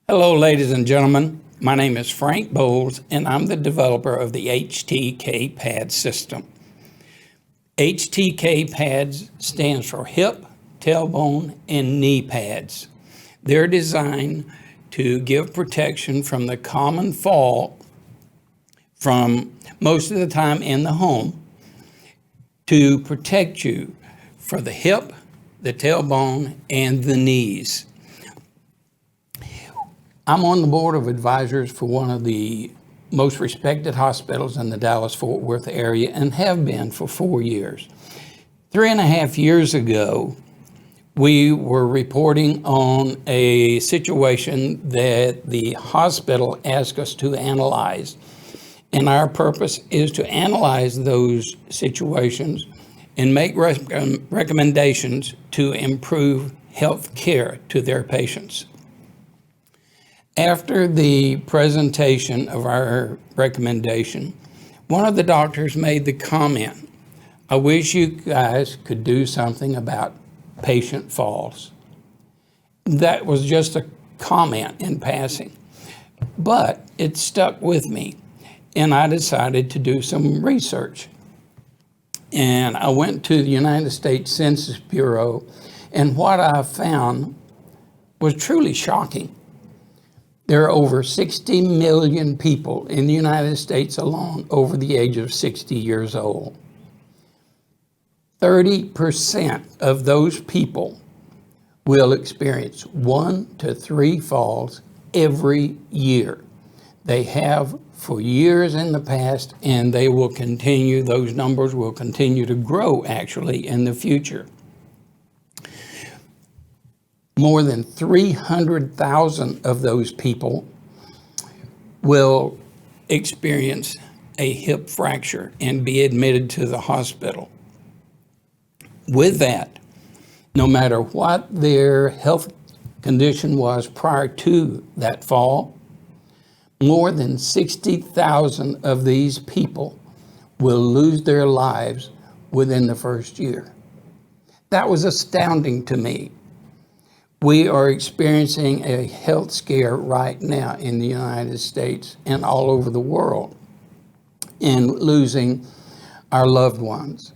Hello, ladies and gentlemen. My name is Frank Bowles, and I'm the developer of the HTK Pad system. HTK Pads stands for hip, tailbone, and knee pads. They're designed to give protection from the common fall from most of the time in the home to protect you for the hip, the tailbone, and the knees. I'm on the board of advisors for one of the most respected hospitals in the Dallas-Fort Worth area and have been for 4 years. 3.5 years ago, we were reporting on a situation that the hospital asked us to analyze. And our purpose is to analyze those situations and make recommendations to improve health care to their patients. After the presentation of our recommendation, one of the doctors made the comment, "I wish you guys could do something about patient falls." That was just a comment in passing, but it stuck with me, and I decided to do some research. And I went to the United States Census Bureau, and what I found was truly shocking. There are over 60 million people in the United States alone over the age of 60 years old. 30% of those people will experience 1 to 3 falls every year. They have for years in the past, and they will continue, those numbers will continue to grow actually in the future. More than 300,000 of those people will experience a hip fracture and be admitted to the hospital. With that, no matter what their health condition was prior to that fall, more than 60,000 of these people will lose their lives within the first year. That was astounding to me. We are experiencing a health scare right now in the United States and all over the world in losing our loved ones.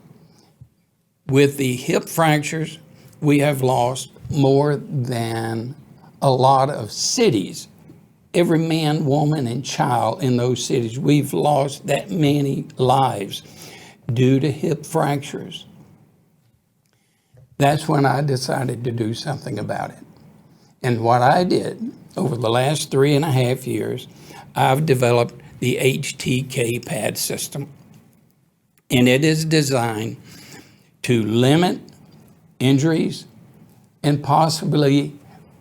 With the hip fractures, we have lost more than a lot of cities. Every man, woman, and child in those cities, we've lost that many lives due to hip fractures. That's when I decided to do something about it. And what I did over the last 3.5 years, I've developed the HTK Pad system. And it is designed to limit injuries and possibly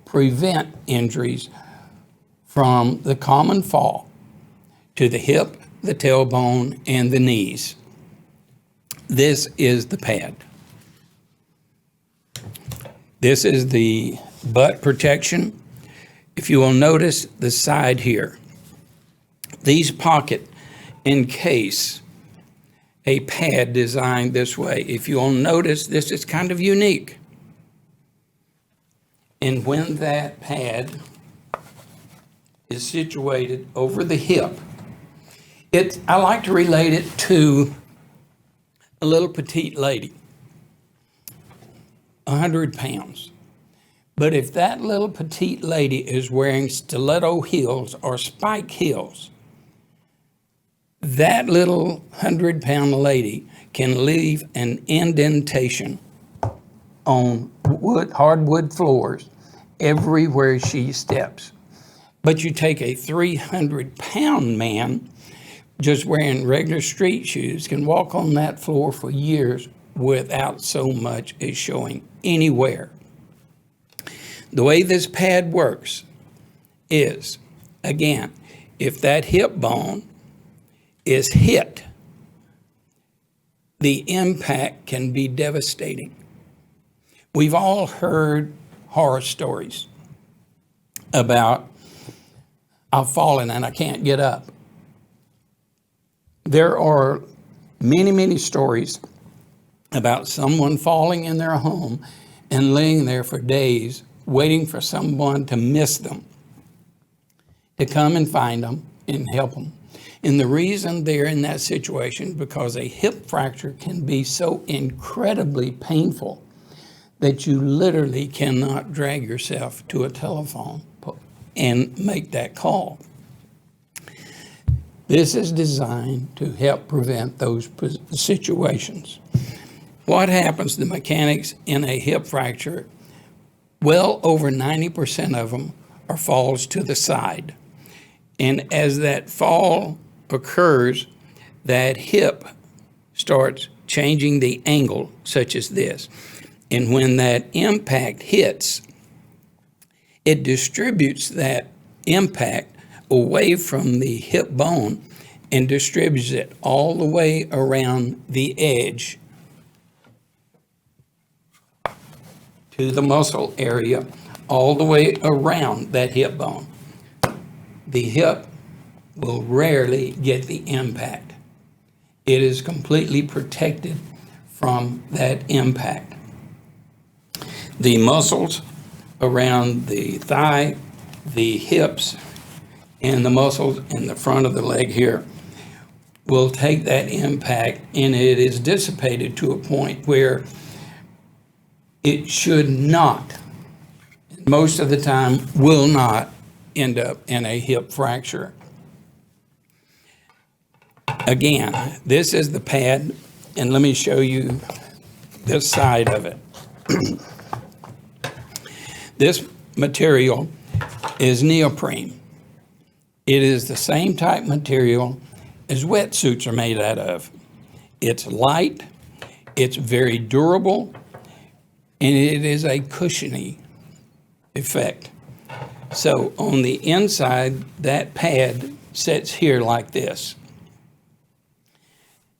prevent injuries from the common fall to the hip, the tailbone, and the knees. This is the pad. This is the butt protection. If you will notice the side here, these pocket encase a pad designed this way. If you will notice, this is kind of unique. And when that pad is situated over the hip, I like to relate it to a little petite lady. 100 pounds. But if that little petite lady is wearing stiletto heels or spike heels, that little 100-pound lady can leave an indentation on hardwood floors everywhere she steps. But you take a 300-pound man just wearing regular street shoes can walk on that floor for years without so much as showing anywhere. The way this pad works is, again, if that hip bone is hit, the impact can be devastating. We've all heard horror stories about, "I've fallen and I can't get up." There are many, many stories about someone falling in their home and laying there for days waiting for someone to miss them. to come and find them and help them. And the reason they're in that situation, because a hip fracture can be so incredibly painful that you literally cannot drag yourself to a telephone and make that call. This is designed to help prevent those situations. What happens to mechanics in a hip fracture? Well over 90% of them are falls to the side. And as that fall occurs, that hip starts changing the angle, such as this. And when that impact hits, it distributes that impact away from the hip bone and distributes it all the way around the edge to the muscle area, all the way around that hip bone. The hip will rarely get the impact. It is completely protected from that impact. The muscles around the thigh, the hips, and the muscles in the front of the leg here will take that impact, and it is dissipated to a point where it should not, most of the time, will not end up in a hip fracture. Again, this is the pad, and let me show you this side of it. This material is neoprene. It is the same type material as wetsuits are made out of. It's light, it's very durable, and it is a cushiony effect. So on the inside, that pad sits here like this.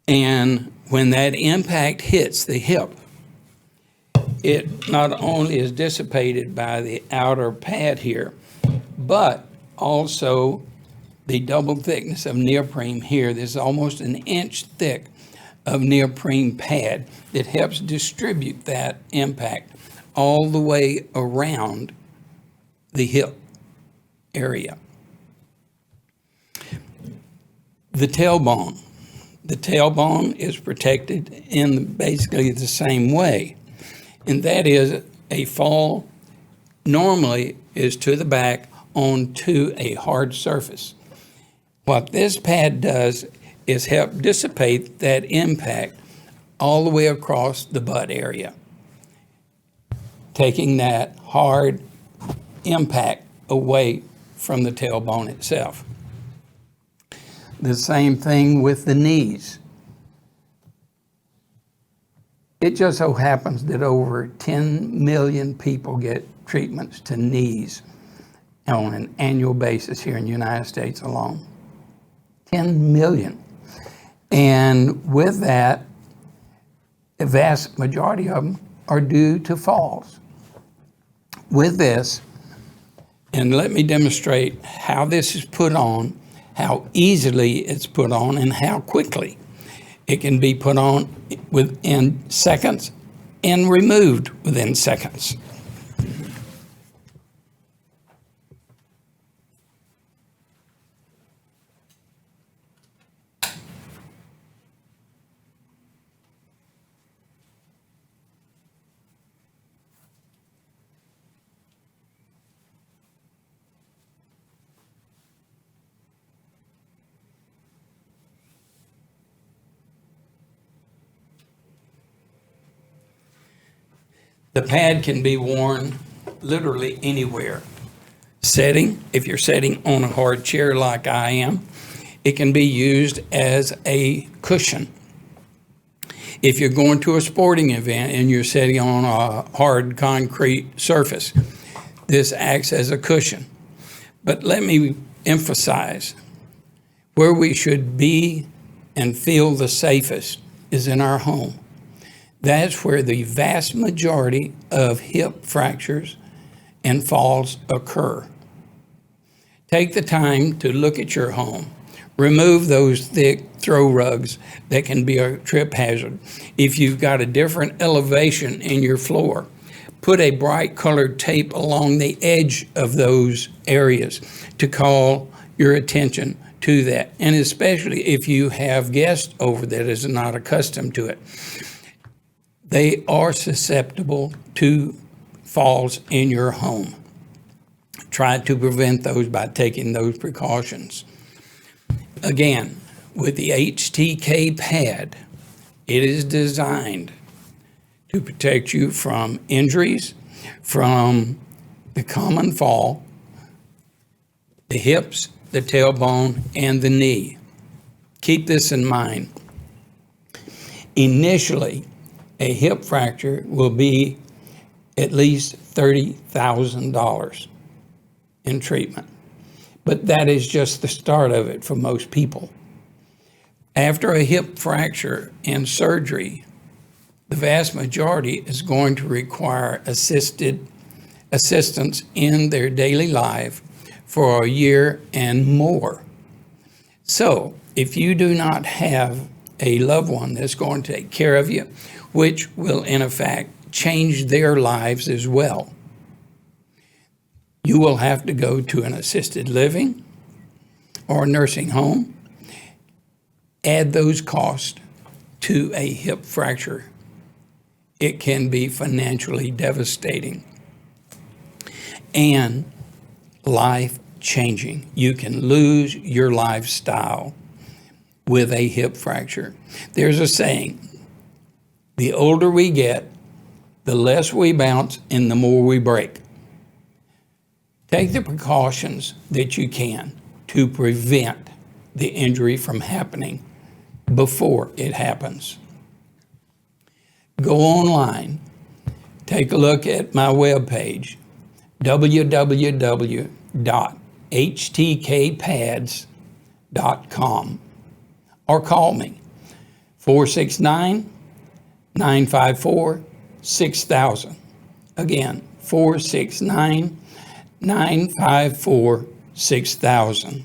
And when that impact hits the hip, it not only is dissipated by the outer pad here, but also the double thickness of neoprene here. There's almost an inch thick of neoprene pad that helps distribute that impact all the way around the hip area. The tailbone. The tailbone is protected in basically the same way, and that is a fall normally is to the back onto a hard surface. What this pad does is help dissipate that impact all the way across the butt area, taking that hard impact away from the tailbone itself. The same thing with the knees. It just so happens that over 10 million people get treatments to knees on an annual basis here in the United States alone. 10 million. And with that, the vast majority of them are due to falls. With this, and let me demonstrate how this is put on, how easily it's put on, and how quickly it can be put on within seconds and removed within seconds. The pad can be worn literally anywhere. Setting, if you're sitting on a hard chair like I am, it can be used as a cushion. If you're going to a sporting event and you're sitting on a hard concrete surface, this acts as a cushion. But let me emphasize, where we should be and feel the safest is in our home. That's where the vast majority of hip fractures and falls occur. Take the time to look at your home. Remove those thick throw rugs that can be a trip hazard. If you've got a different elevation in your floor, put a bright colored tape along the edge of those areas to call your attention to that. And especially if you have guests over that is not accustomed to it. They are susceptible to falls in your home. Try to prevent those by taking those precautions. Again, with the HTK Pad, it is designed to protect you from injuries, from the common fall, the hips, the tailbone, and the knee. Keep this in mind. Initially, a hip fracture will be at least $30,000 in treatment. But that is just the start of it for most people. After a hip fracture and surgery, the vast majority is going to require assistance in their daily life for a year and more. So if you do not have a loved one that's going to take care of you, which will in effect change their lives as well, you will have to go to an assisted living or a nursing home. Add those costs to a hip fracture. It can be financially devastating and life-changing. You can lose your lifestyle with a hip fracture. There's a saying, the older we get, the less we bounce and the more we break. Take the precautions that you can to prevent the injury from happening before it happens. Go online, take a look at my webpage, www.htkpads.com, or call me, 469-954-6000. Again, 469-954-6000.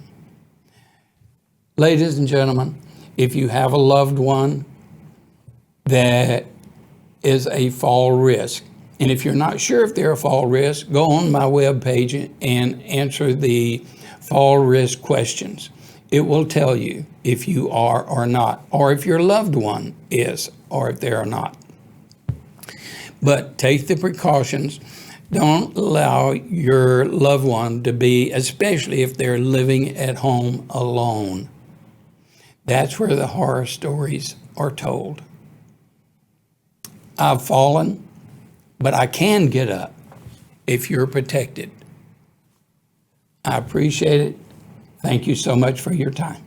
Ladies and gentlemen, if you have a loved one that is a fall risk, and if you're not sure if they're a fall risk, go on my webpage and answer the fall risk questions. It will tell you if you are or not, or if your loved one is or if they are not. But take the precautions. Don't allow your loved one to be, especially if they're living at home alone. That's where the horror stories are told. I've fallen, but I can get up if you're protected. I appreciate it. Thank you so much for your time.